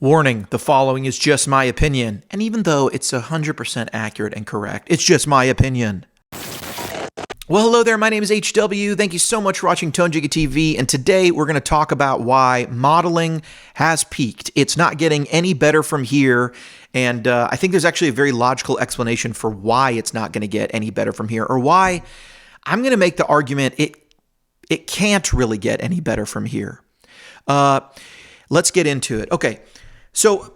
Warning, the following is just my opinion, and even though it's 100% accurate and correct, it's just my opinion. Well, hello there, my name is HW. Thank you so much for watching Tone Jiggy TV, and today we're going to talk about why modeling has peaked. It's not getting any better from here, and I think there's actually a very logical explanation for why it's not going to get any better from here, or why I'm going to make the argument it can't really get any better from here. Let's get into it. Okay. So,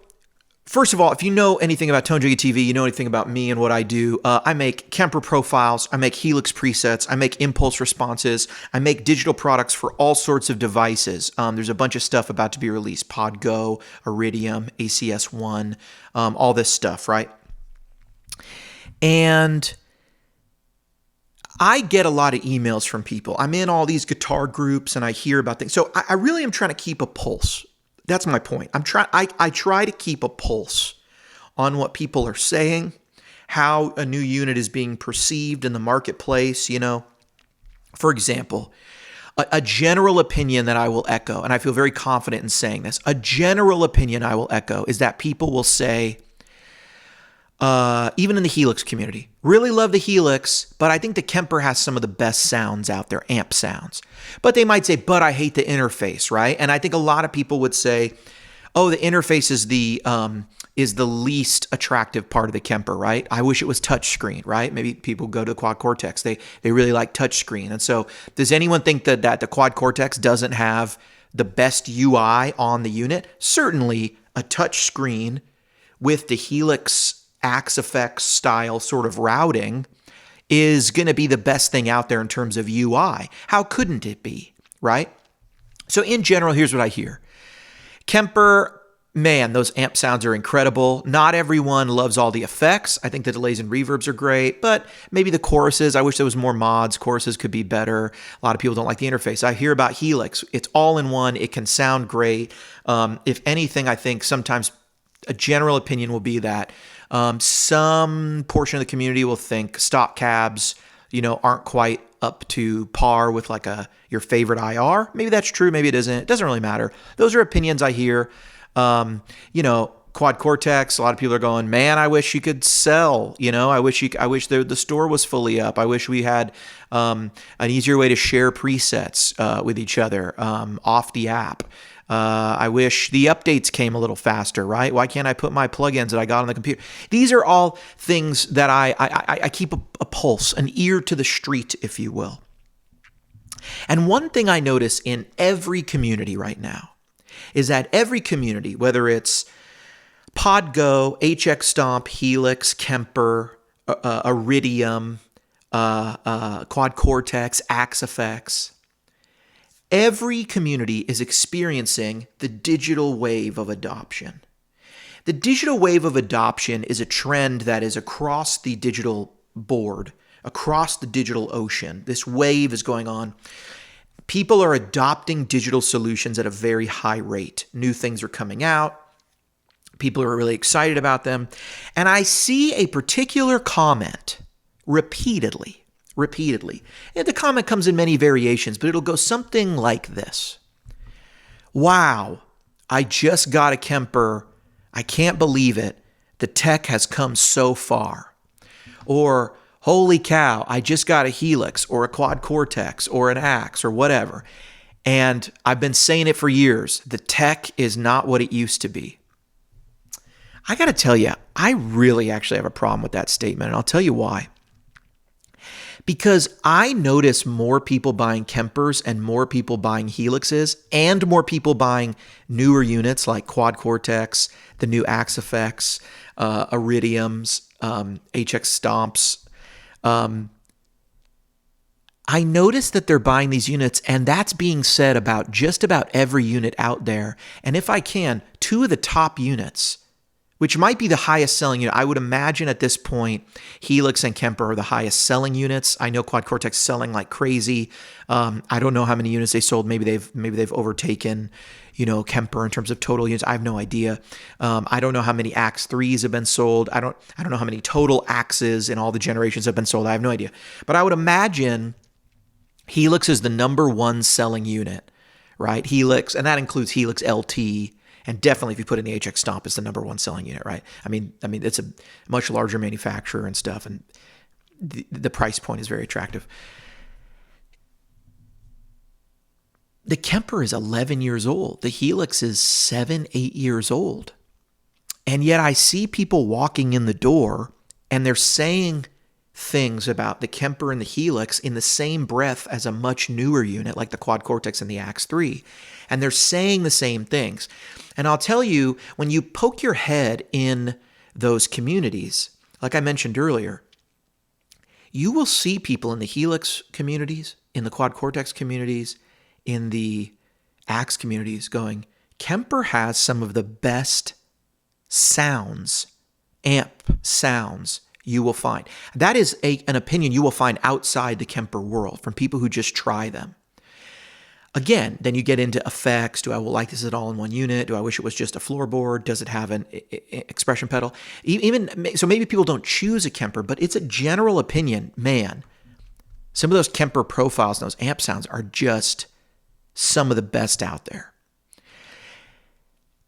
first of all, if you know anything about Tone Jiggy TV, you know anything about me and what I do. I make Kemper profiles, I make Helix presets, I make impulse responses, I make digital products for all sorts of devices. There's a bunch of stuff about to be released: Pod Go, Iridium, ACS1, all this stuff, right? And I get a lot of emails from people. I'm in all these guitar groups and I hear about things. So I really am trying to keep a pulse. That's my point. I try to keep a pulse on what people are saying, how a new unit is being perceived in the marketplace, you know. For example, a general opinion that I will echo, and I feel very confident in saying this, a general opinion I will echo is that people will say, even in the Helix community, really love the Helix, but I think the Kemper has some of the best sounds out there, amp sounds. But they might say, but I hate the interface, right? And I think a lot of people would say, oh, the interface is the least attractive part of the Kemper, right? I wish it was touchscreen, right? Maybe people go to the Quad Cortex. They really like touchscreen. And so does anyone think that the Quad Cortex doesn't have the best UI on the unit? Certainly a touchscreen with the Helix Axe effects style sort of routing is going to be the best thing out there in terms of UI. How couldn't it be, right? So in general, here's what I hear. Kemper, man, those amp sounds are incredible. Not everyone loves all the effects. I think the delays and reverbs are great, but maybe the choruses, I wish there was more mods. Choruses could be better. A lot of people don't like the interface. I hear about Helix. It's all in one. It can sound great. If anything, I think sometimes a general opinion will be that some portion of the community will think stock cabs, aren't quite up to par with like your favorite IR. Maybe that's true. Maybe it isn't. It doesn't really matter. Those are opinions I hear. Quad Cortex. A lot of people are going, man, I wish you could sell. I wish the store was fully up. I wish we had an easier way to share presets with each other off the app. I wish the updates came a little faster, right? Why can't I put my plugins that I got on the computer? These are all things that I keep a pulse, an ear to the street, if you will. And one thing I notice in every community right now is that every community, whether it's Pod Go, HX Stomp, Helix, Kemper, Iridium, Quad Cortex, Axe Effects, every community is experiencing the digital wave of adoption. The digital wave of adoption is a trend that is across the digital board, across the digital ocean. This wave is going on. People are adopting digital solutions at a very high rate. New things are coming out. People are really excited about them. And I see a particular comment repeatedly. And the comment comes in many variations, but it'll go something like this. Wow, I just got a Kemper. I can't believe it. The tech has come so far. Or, holy cow, I just got a Helix or a Quad Cortex or an Axe or whatever. And I've been saying it for years. The tech is not what it used to be. I got to tell you, I really actually have a problem with that statement, and I'll tell you why. Because I notice more people buying Kempers and more people buying Helixes and more people buying newer units like Quad Cortex, the new Axe Effects, Iridiums, HX Stomps. I notice that they're buying these units, and that's being said about just about every unit out there. And if I can, two of the top units, which might be the highest selling unit. I would imagine at this point, Helix and Kemper are the highest selling units. I know Quad Cortex selling like crazy. I don't know how many units they sold. Maybe they've overtaken, Kemper in terms of total units. I have no idea. I don't know how many Axe 3s have been sold. I don't know how many total Axes in all the generations have been sold. I have no idea. But I would imagine Helix is the number one selling unit, right? Helix, and that includes Helix LT And definitely if you put in the HX Stomp, it's the number one selling unit, right? I mean, it's a much larger manufacturer and stuff, and the price point is very attractive. The Kemper is 11 years old. The Helix is 7, 8 years old. And yet I see people walking in the door and they're saying things about the Kemper and the Helix in the same breath as a much newer unit like the Quad Cortex and the Axe 3. And they're saying the same things. And I'll tell you, when you poke your head in those communities, like I mentioned earlier, you will see people in the Helix communities, in the Quad Cortex communities, in the Axe communities going, Kemper has some of the best sounds, amp sounds you will find. That is an opinion you will find outside the Kemper world from people who just try them. Again, then you get into effects. Do I like this at all in one unit? Do I wish it was just a floorboard? Does it have an expression pedal? Even so, maybe people don't choose a Kemper, but it's a general opinion. Man, some of those Kemper profiles and those amp sounds are just some of the best out there.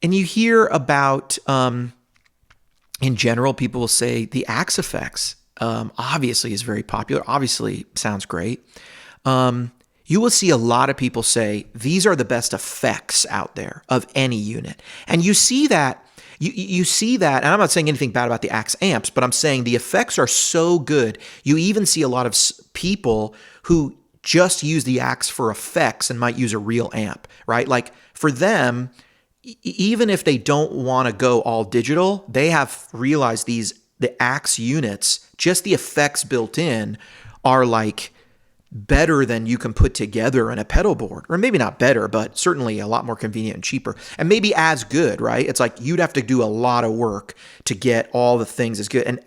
And you hear about, in general, people will say the Axe effects obviously is very popular, obviously sounds great. You will see a lot of people say these are the best effects out there of any unit. And you see that, you see that, and I'm not saying anything bad about the Axe amps, but I'm saying the effects are so good. You even see a lot of people who just use the Axe for effects and might use a real amp, right? Like for them, even if they don't want to go all digital, they have realized the Axe units, just the effects built in are like better than you can put together in a pedal board, or maybe not better, but certainly a lot more convenient and cheaper, and maybe as good, right? It's like you'd have to do a lot of work to get all the things as good. And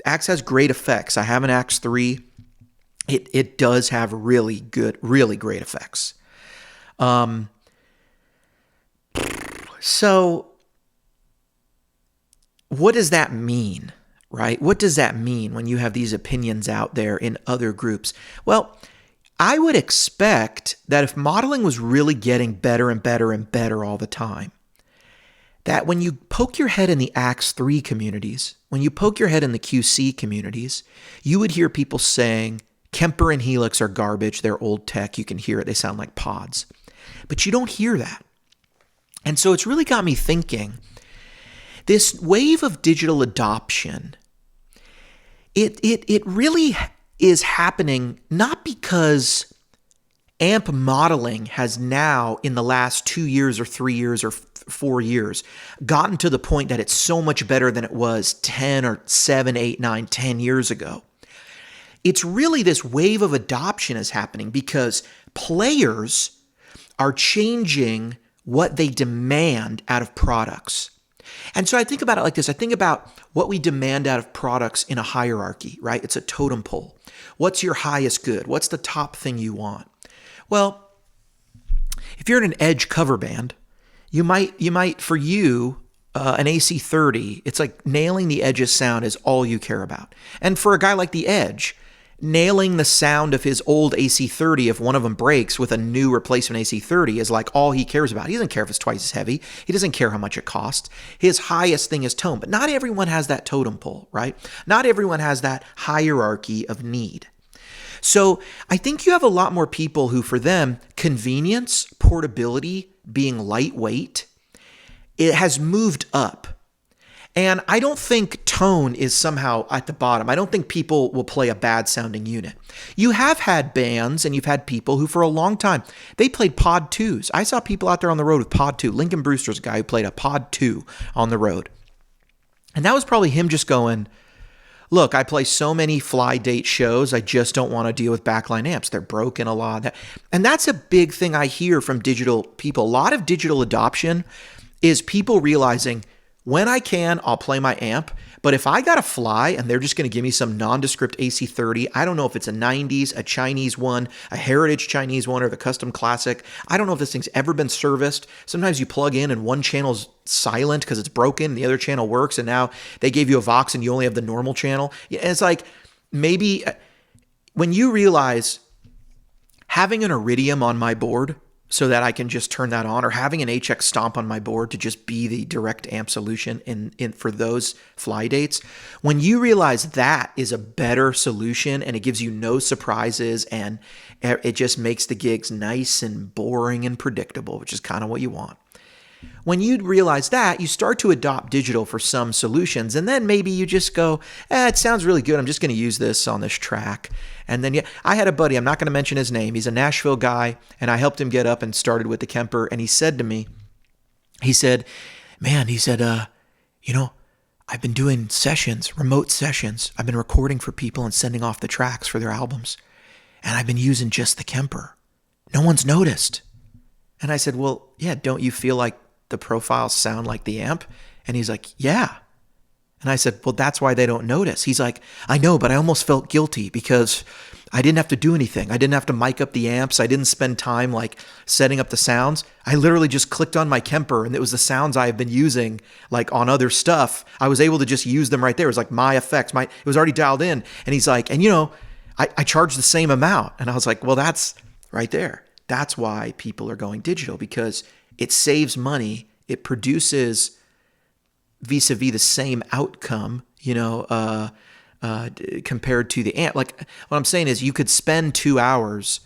Axe has great effects. I have an Axe 3. It does have really good, really great effects. So what does that mean, right? What does that mean when you have these opinions out there in other groups? Well, I would expect that if modeling was really getting better and better and better all the time, that when you poke your head in the Axe 3 communities, when you poke your head in the QC communities, you would hear people saying, Kemper and Helix are garbage, they're old tech, you can hear it, they sound like pods. But you don't hear that. And so it's really got me thinking, this wave of digital adoption, it really is happening not because amp modeling has now, in the last 2 years or 3 years or 4 years, gotten to the point that it's so much better than it was 10 or 7, 8, 9, 10 years ago. It's really this wave of adoption is happening because players are changing what they demand out of products. And so I think about it like this. I think about what we demand out of products in a hierarchy, right? It's a totem pole. What's your highest good? What's the top thing you want? Well, if you're in an Edge cover band, you might for you, an AC30, it's like nailing the Edge's sound is all you care about. And for a guy like the Edge, nailing the sound of his old AC30, if one of them breaks with a new replacement AC30, is like all he cares about. He doesn't care if it's twice as heavy. He doesn't care how much it costs. His highest thing is tone. But not everyone has that totem pole, right? Not everyone has that hierarchy of need. So I think you have a lot more people who, for them, convenience, portability, being lightweight, it has moved up. And I don't think tone is somehow at the bottom. I don't think people will play a bad sounding unit. You have had bands and you've had people who for a long time, they played Pod 2s. I saw people out there on the road with Pod 2. Lincoln Brewster's a guy who played a Pod 2 on the road. And that was probably him just going, look, I play so many fly date shows, I just don't want to deal with backline amps. They're broken a lot. And that's a big thing I hear from digital people. A lot of digital adoption is people realizing, when I can, I'll play my amp. But if I got to fly and they're just going to give me some nondescript AC30, I don't know if it's a 90s, a Chinese one, a heritage Chinese one, or the custom classic. I don't know if this thing's ever been serviced. Sometimes you plug in and one channel's silent because it's broken, the other channel works, and now they gave you a Vox and you only have the normal channel. It's like maybe when you realize having an Iridium on my board so that I can just turn that on, or having an HX Stomp on my board to just be the direct amp solution in for those fly dates. When you realize that is a better solution and it gives you no surprises and it just makes the gigs nice and boring and predictable, which is kind of what you want. When you realize that, you start to adopt digital for some solutions, and then maybe you just go, it sounds really good. I'm just going to use this on this track. And then I had a buddy, I'm not going to mention his name. He's a Nashville guy, and I helped him get up and started with the Kemper. And he said to me, man, I've been doing sessions, remote sessions. I've been recording for people and sending off the tracks for their albums. And I've been using just the Kemper. No one's noticed. And I said, well, yeah, don't you feel like the profiles sound like the amp? And he's like, yeah. And I said, well, that's why they don't notice. He's like, I know, but I almost felt guilty because I didn't have to do anything. I didn't have to mic up the amps. I didn't spend time like setting up the sounds. I literally just clicked on my Kemper and it was the sounds I have been using like on other stuff. I was able to just use them right there. It was like my effects. It was already dialed in. And he's like, and I charge the same amount. And I was like, well, that's right there. That's why people are going digital, because it saves money. It produces vis-a-vis the same outcome, compared to the amp. Like what I'm saying is you could spend 2 hours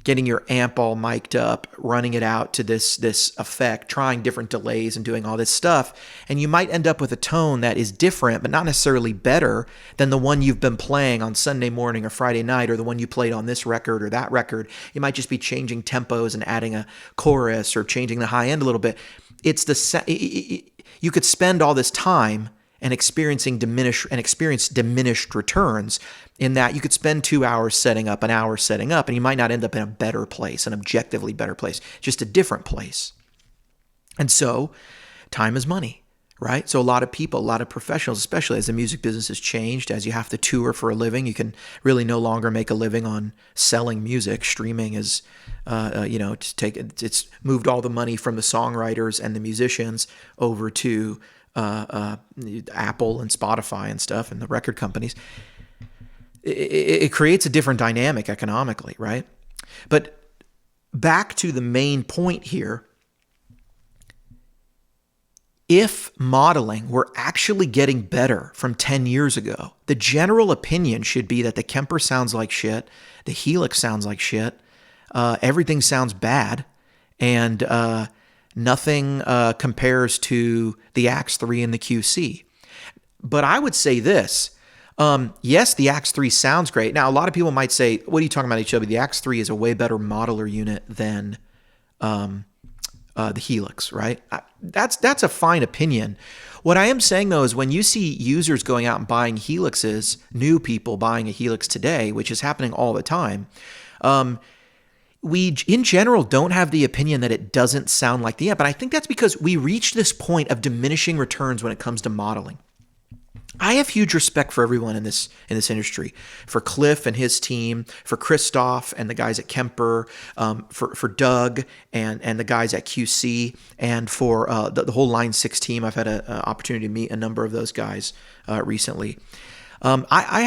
getting your amp all mic'd up, running it out to this effect, trying different delays and doing all this stuff. And you might end up with a tone that is different, but not necessarily better than the one you've been playing on Sunday morning or Friday night, or the one you played on this record or that record. You might just be changing tempos and adding a chorus or changing the high end a little bit. You could spend all this time and experience diminished returns, in that you could spend 2 hours setting up, an hour setting up, and you might not end up in a better place, an objectively better place, just a different place. And so time is money, right? So a lot of people, a lot of professionals, especially as the music business has changed, as you have to tour for a living, you can really no longer make a living on selling music. Streaming is, it's moved all the money from the songwriters and the musicians over to Apple and Spotify and stuff, and the record companies. It creates a different dynamic economically, right? But back to the main point here. If modeling were actually getting better from 10 years ago, the general opinion should be that the Kemper sounds like shit, the Helix sounds like shit, everything sounds bad, and nothing compares to the Axe 3 and the QC. But I would say this. Yes, the Axe 3 sounds great. Now, a lot of people might say, what are you talking about, HW? The Axe 3 is a way better modeler unit than the Helix, right? That's a fine opinion. What I am saying, though, is when you see users going out and buying Helixes, new people buying a Helix today, which is happening all the time, we, in general, don't have the opinion that it doesn't sound like the amp. And I think that's because we reached this point of diminishing returns when it comes to modeling. I have huge respect for everyone in this industry, for Cliff and his team, for Christoph and the guys at Kemper, for Doug and the guys at QC, and for the whole Line 6 team. I've had an opportunity to meet a number of those guys recently. I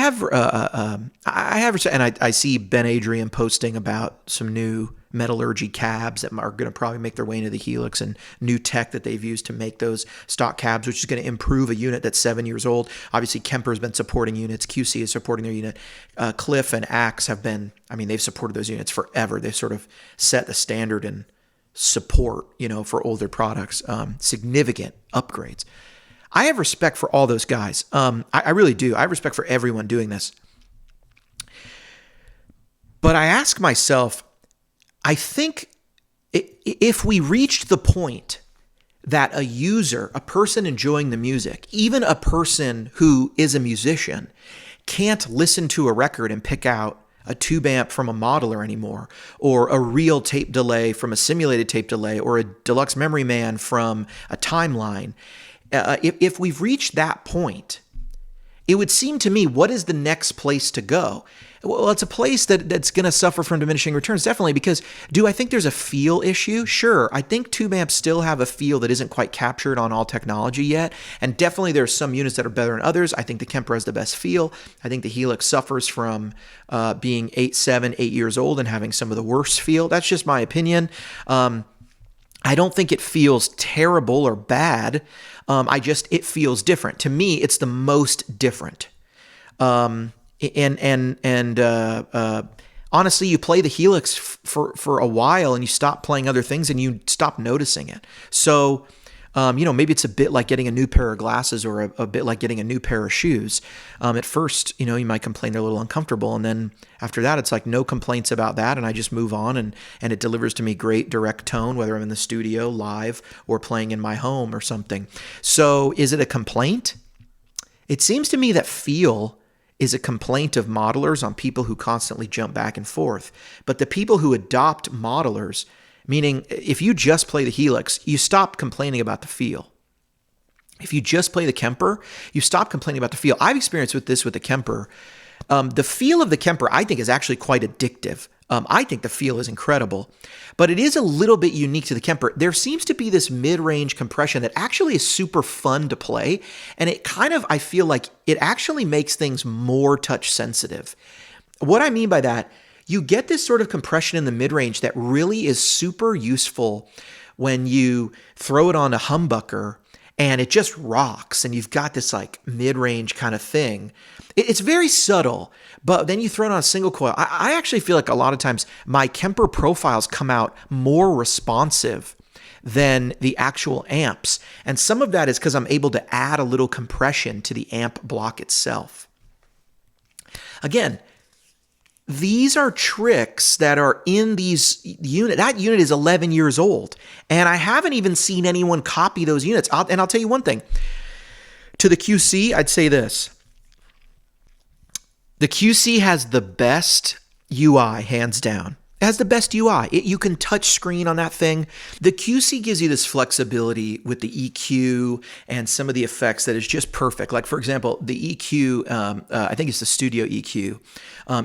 see Ben Adrian posting about some new metallurgy cabs that are going to probably make their way into the Helix, and new tech that they've used to make those stock cabs, which is going to improve a unit that's 7 years old. Obviously, Kemper's been supporting units. QC is supporting their unit. Cliff and Axe have been, they've supported those units forever. They've sort of set the standard in support, for older products, significant upgrades. I have respect for all those guys. I really do. I have respect for everyone doing this. But I ask myself, I think if we reached the point that a user, a person enjoying the music, even a person who is a musician, can't listen to a record and pick out a tube amp from a modeler anymore, or a real tape delay from a simulated tape delay, or a deluxe memory man from a timeline, if we've reached that point, it would seem to me, what is the next place to go? Well, it's a place that's going to suffer from diminishing returns, definitely, because do I think there's a feel issue? Sure. I think tube amps still have a feel that isn't quite captured on all technology yet, and definitely there's some units that are better than others. I think the Kemper has the best feel. I think the Helix suffers from being 8 years old and having some of the worst feel. That's just my opinion. I don't think it feels terrible or bad. It feels different. To me, it's the most different. Honestly, you play the Helix for a while and you stop playing other things and you stop noticing it. So, maybe it's a bit like getting a new pair of glasses or a bit like getting a new pair of shoes. At first, you might complain they're a little uncomfortable. And then after that, it's like no complaints about that. And I just move on and it delivers to me great direct tone, whether I'm in the studio, live, or playing in my home or something. So is it a complaint? It seems to me that feel is a complaint of modelers on people who constantly jump back and forth. But the people who adopt modelers, meaning if you just play the Helix, you stop complaining about the feel. If you just play the Kemper, you stop complaining about the feel. I've experienced with the Kemper. The feel of the Kemper, I think, is actually quite addictive. I think the feel is incredible, but it is a little bit unique to the Kemper. There seems to be this mid-range compression that actually is super fun to play, and I feel like it actually makes things more touch sensitive. What I mean by that, you get this sort of compression in the mid-range that really is super useful when you throw it on a humbucker and it just rocks and you've got this like mid-range kind of thing. It's very subtle, but then you throw it on a single coil. I actually feel like a lot of times my Kemper profiles come out more responsive than the actual amps. And some of that is because I'm able to add a little compression to the amp block itself. Again, these are tricks that are in these unit. That unit is 11 years old, and I haven't even seen anyone copy those units. I'll tell you one thing. To the QC, I'd say this. The QC has the best UI, hands down. It has the best UI. You can touch screen on that thing. The QC gives you this flexibility with the EQ and some of the effects that is just perfect. Like, for example, the EQ, I think it's the Studio EQ.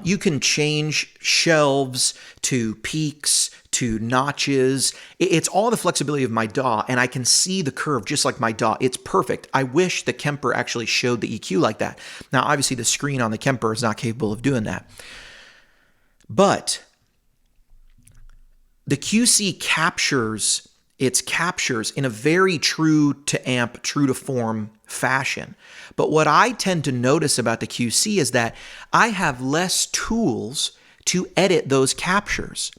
You can change shelves to peaks to notches. It's all the flexibility of my DAW, and I can see the curve just like my DAW. It's perfect. I wish the Kemper actually showed the EQ like that. Now, obviously, the screen on the Kemper is not capable of doing that. But the QC captures in a very true to amp, true to form fashion. But what I tend to notice about the QC is that I have less tools to edit those captures.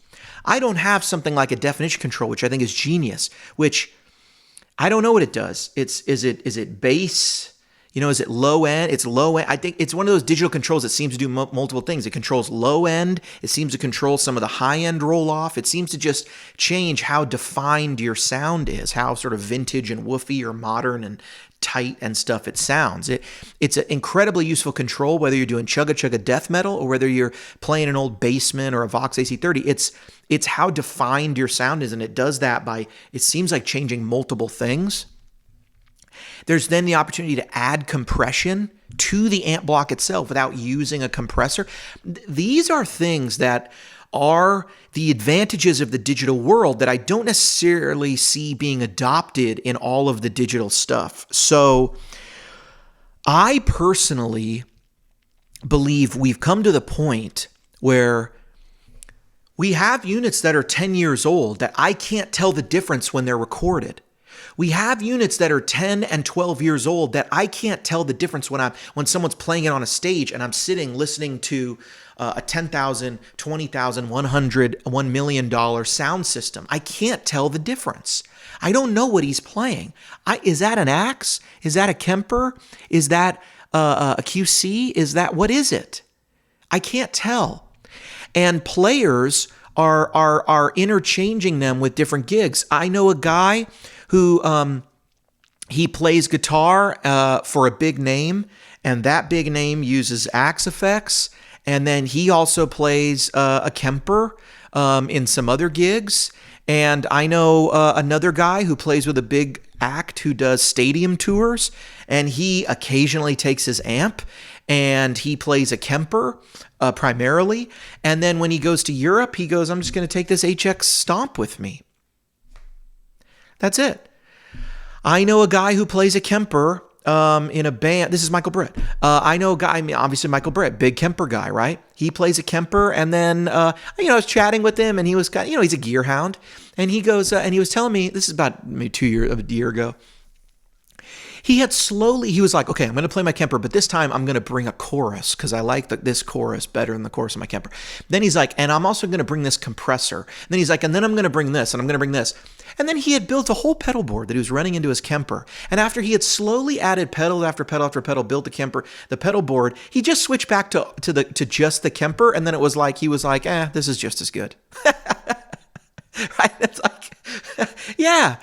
I don't have something like a definition control, which I think is genius, which I don't know what it does. Is it bass? Is it low end? It's low end. I think it's one of those digital controls that seems to do multiple things. It controls low end. It seems to control some of the high end roll off. It seems to just change how defined your sound is, how sort of vintage and woofy or modern and tight and stuff it sounds. It's an incredibly useful control, whether you're doing chugga chugga death metal or whether you're playing an old Bassman or a Vox AC30. It's how defined your sound is, and it does that by, it seems like, changing multiple things. There's then the opportunity to add compression to the amp block itself without using a compressor. These are things that are the advantages of the digital world that I don't necessarily see being adopted in all of the digital stuff. So I personally believe we've come to the point where we have units that are 10 years old that I can't tell the difference when they're recorded. We have units that are 10 and 12 years old that I can't tell the difference when someone's playing it on a stage and I'm sitting listening to a $10,000, $20,000, $100,000, $1 million sound system. I can't tell the difference. I don't know what he's playing. Is that an Axe? Is that a Kemper? Is that a QC? What is it? I can't tell. And players are interchanging them with different gigs. I know a guy who he plays guitar for a big name, and that big name uses Axe effects, and then he also plays a Kemper in some other gigs. And I know another guy who plays with a big act who does stadium tours, and he occasionally takes his amp and he plays a Kemper primarily. And then when he goes to Europe, he goes, I'm just going to take this HX Stomp with me. That's it. I know a guy who plays a Kemper in a band. This is Michael Britt. I know a guy, I mean, obviously Michael Britt, big Kemper guy, right? He plays a Kemper, and then, I was chatting with him, and he was he's a gear hound, and he goes, and he was telling me, this is about maybe a year ago, he was like, okay, I'm going to play my Kemper, but this time I'm going to bring a chorus because I like this chorus better than the chorus of my Kemper. Then he's like, and I'm also going to bring this compressor. And then he's like, and then I'm going to bring this, and I'm going to bring this. And then he had built a whole pedal board that he was running into his Kemper. And after he had slowly added pedal after pedal after pedal, built the pedal board, he just switched back to just the Kemper. And then it was like, he was like, this is just as good. Right? It's like, yeah.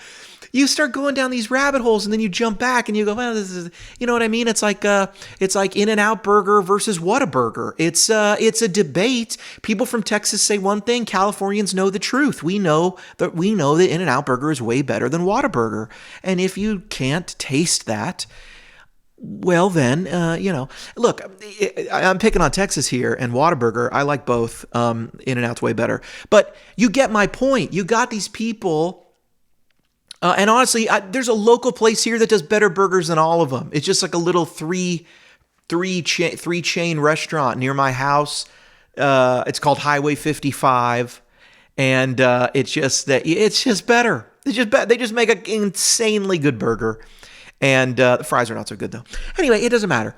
You start going down these rabbit holes, and then you jump back and you go, well, this is, you know what I mean? It's like In-N-Out Burger versus Whataburger. It's a debate. People from Texas say one thing. Californians know the truth. We know that In-N-Out Burger is way better than Whataburger. And if you can't taste that, well then, look, I'm picking on Texas here and Whataburger. I like both. In-N-Out's way better. But you get my point. You got these people. And honestly, there's a local place here that does better burgers than all of them. It's just like a little three chain restaurant near my house. It's called Highway 55, and it's just better. They just make an insanely good burger, and the fries are not so good though. Anyway, it doesn't matter.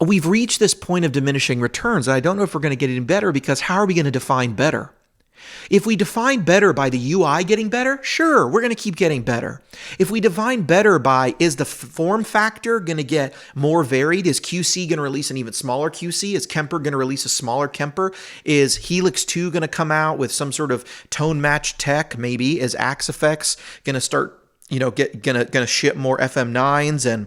We've reached this point of diminishing returns, and I don't know if we're going to get any better, because how are we going to define better? If we define better by the UI getting better, sure, we're going to keep getting better. If we define better by, is the form factor going to get more varied? Is QC going to release an even smaller QC? Is Kemper going to release a smaller Kemper? Is Helix 2 going to come out with some sort of tone match tech? Maybe. Is Axe Effects going to start, going to ship more FM9s, and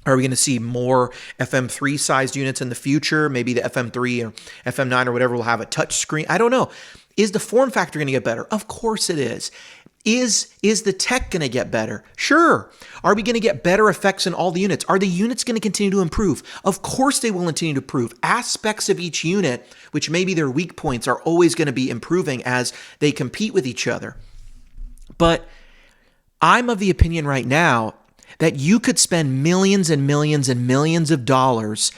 are we going to see more FM3 sized units in the future? Maybe the FM3 or FM9 or whatever will have a touch screen. I don't know. Is the form factor going to get better? Of course it is. Is the tech going to get better? Sure. Are we going to get better effects in all the units? Are the units going to continue to improve? Of course they will continue to improve. Aspects of each unit, which maybe their weak points, are always going to be improving as they compete with each other. But I'm of the opinion right now that you could spend millions and millions and millions of dollars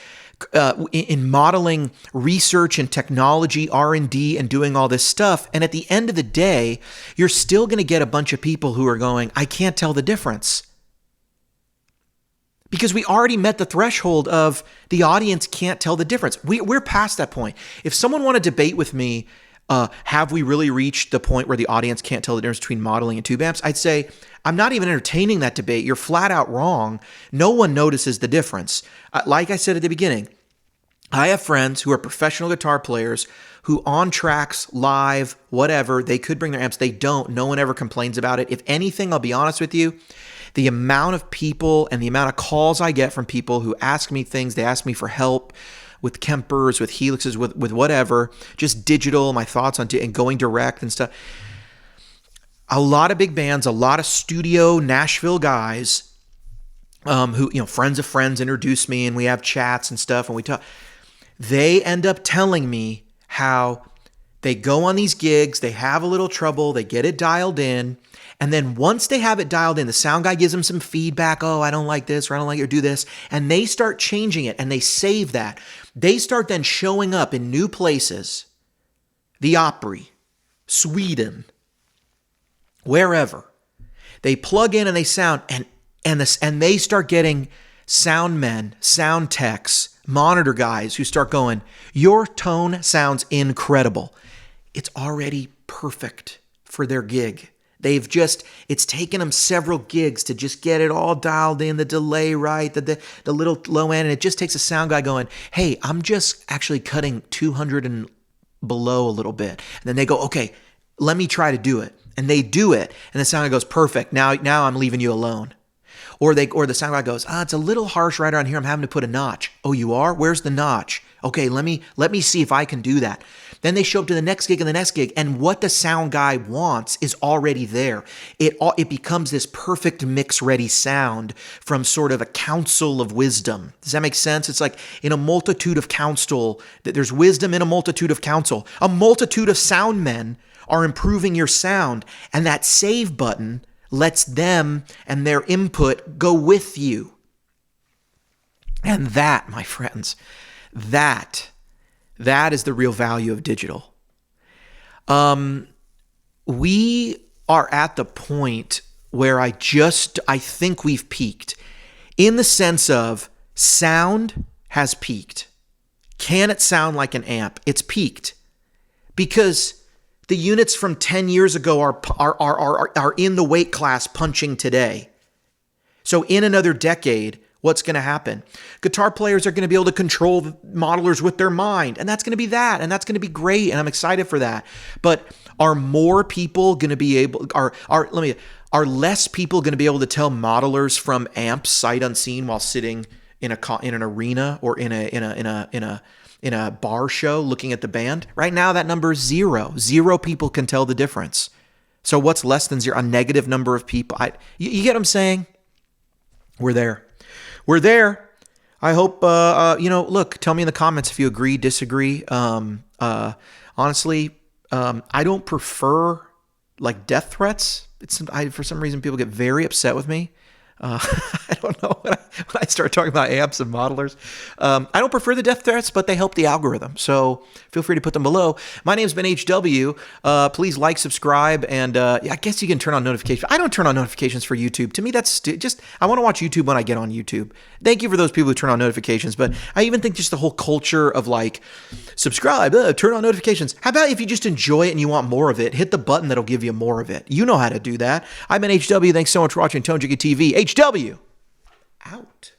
in modeling research and technology, R&D, and doing all this stuff. And at the end of the day, you're still going to get a bunch of people who are going, I can't tell the difference. Because we already met the threshold of the audience can't tell the difference. We're past that point. If someone want to debate with me, have we really reached the point where the audience can't tell the difference between modeling and tube amps? I'd say, I'm not even entertaining that debate. You're flat out wrong. No one notices the difference. Like I said at the beginning, I have friends who are professional guitar players who on tracks, live, whatever, they could bring their amps. They don't. No one ever complains about it. If anything, I'll be honest with you, the amount of people and the amount of calls I get from people who ask me things, they ask me for help with Kempers, with Helixes, with whatever, just digital, my thoughts on and going direct and stuff. A lot of big bands, a lot of studio Nashville guys who, friends of friends introduce me, and we have chats and stuff, and we talk. They end up telling me how they go on these gigs, they have a little trouble, they get it dialed in, and then once they have it dialed in, the sound guy gives them some feedback. Oh, I don't like this, or I don't like it, or do this. And they start changing it, and they save that. They start then showing up in new places. The Opry, Sweden, wherever. They plug in and they sound, and they start getting sound men, sound techs, monitor guys who start going, your tone sounds incredible. It's already perfect for their gig. It's taken them several gigs to just get it all dialed in, the delay right, the little low end, and it just takes a sound guy going, hey, I'm just actually cutting 200 and below a little bit. And then they go, okay, let me try to do it. And they do it, and the sound guy goes, perfect, now I'm leaving you alone. Or the sound guy goes, it's a little harsh right around here, I'm having to put a notch. Oh, you are? Where's the notch? Okay, let me see if I can do that. Then they show up to the next gig and the next gig, and what the sound guy wants is already there. It becomes this perfect mix-ready sound from sort of a counsel of wisdom. Does that make sense? It's like in a multitude of counsel, that there's wisdom in a multitude of counsel. A multitude of sound men are improving your sound, and that save button lets them and their input go with you. And that, my friends, that is the real value of digital. We are at the point where I think we've peaked in the sense of sound has peaked. Can it sound like an amp? It's peaked because the units from 10 years ago are in the weight class punching today. So in another decade, what's going to happen? Guitar players are going to be able to control modelers with their mind, and that's going to be that, and that's going to be great, and I'm excited for that. But are more people going to be able? Are less people going to be able to tell modelers from amps sight unseen while sitting in an arena or in a bar show looking at the band? Right now, that number is zero. Zero people can tell the difference. So what's less than zero? A negative number of people. You get what I'm saying? We're there. We're there. I hope, look, tell me in the comments if you agree, disagree. Honestly, I don't prefer like death threats. For some reason, people get very upset with me. I don't know when I start talking about amps and modelers. I don't prefer the death threats, but they help the algorithm. So feel free to put them below. My name's been HW. Please like, subscribe, and I guess you can turn on notifications. I don't turn on notifications for YouTube. To me, that's just, I want to watch YouTube when I get on YouTube. Thank you for those people who turn on notifications. But I even think just the whole culture of like, subscribe, turn on notifications. How about if you just enjoy it and you want more of it, hit the button that'll give you more of it. You know how to do that. I've been HW. Thanks so much for watching Tone Jiggy TV. HW out.